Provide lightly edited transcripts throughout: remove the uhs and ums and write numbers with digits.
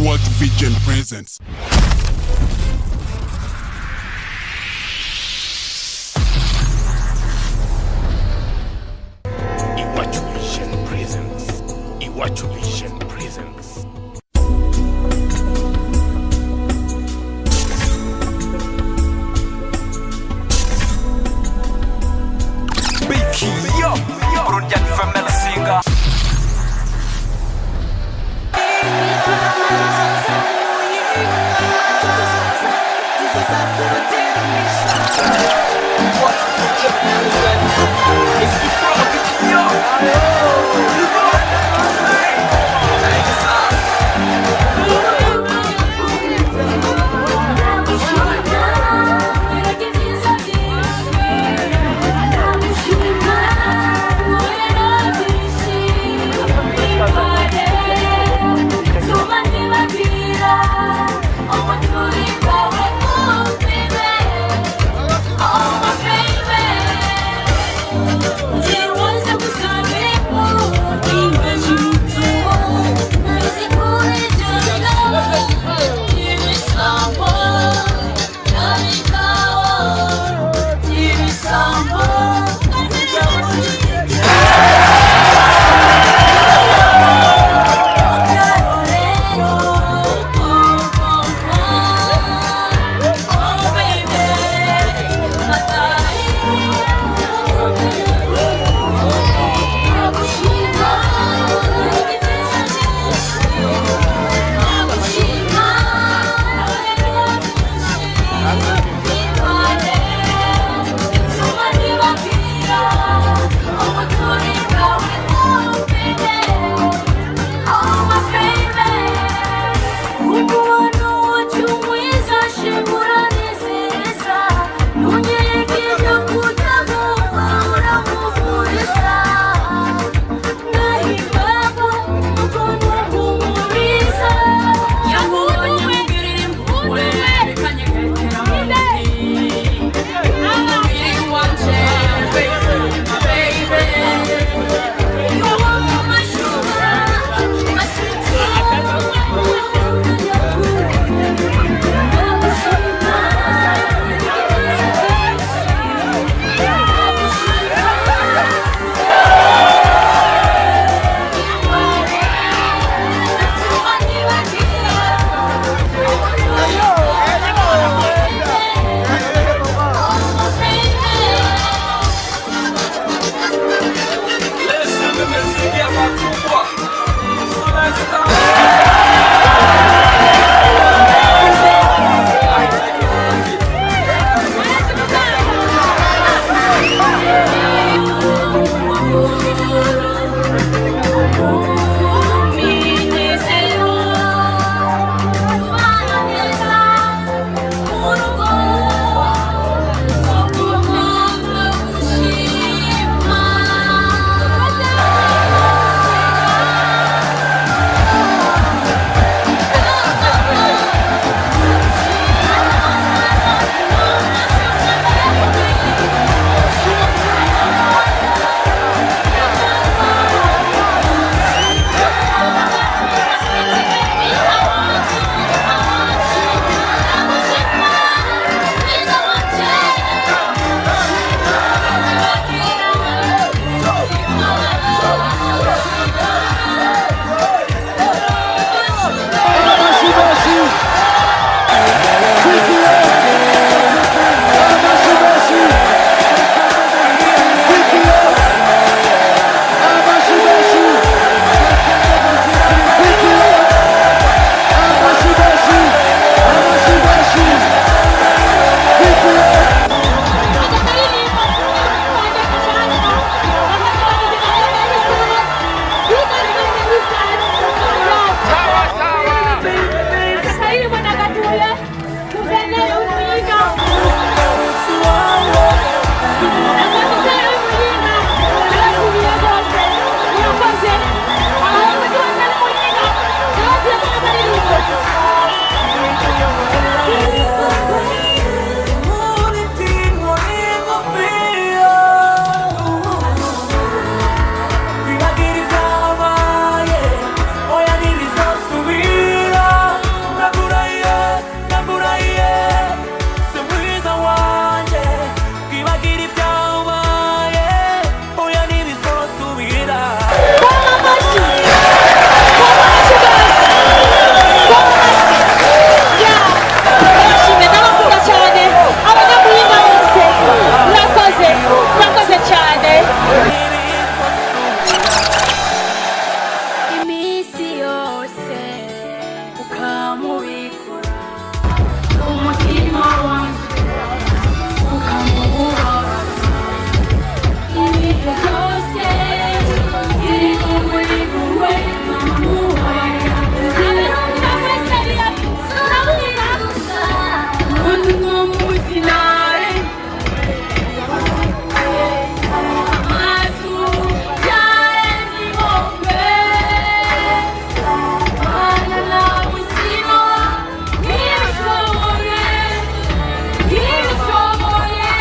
World Vision presents. Iwachu Vision presents. Iwachu Vision presents. Biki yo, Burundian family singer. He wants to be mubikora umutima wanjye ukamubura ibintu byose biri muri wowe ntamuhaya sinabirunga wese sinabwira gusa undi nk'umuzinare amazu yarenze inkombe bana nabuzima ntibishoboye ntibishoboye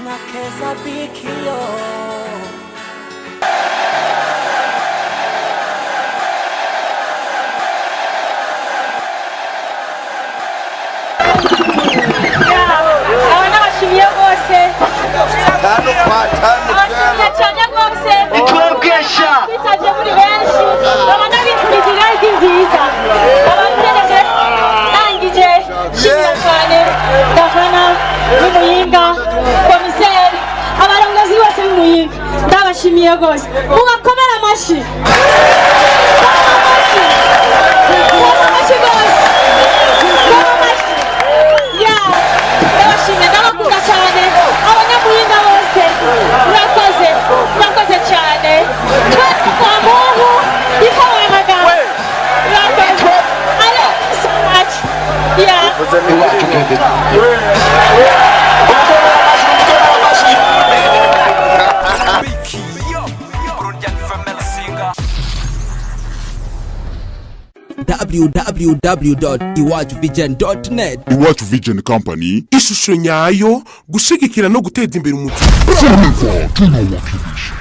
Nakeza bikio abashimiye bose abashimiye cyane rwose Itwebwesha twitabye muri benshi abanabifurije irari nziza abategereje ndangije shimira cyane gavana n'umuyinga komiseri abarongozi bose b'umuyinga ndabashimiye rwose mubakomere amashyi amashyi rwose amashyi ndabashimiye ndabakunda cyane abanyamuyinga bose murakoze murakoze cyane twese kwa muntu ikawe amagambo murakoze ale so much Urunyan Family Singer. www.iwacuvision.net Iwacu Vision Company, ishusho nyayo gushigikira no guteza imbere umuco. Forever tunawakilisha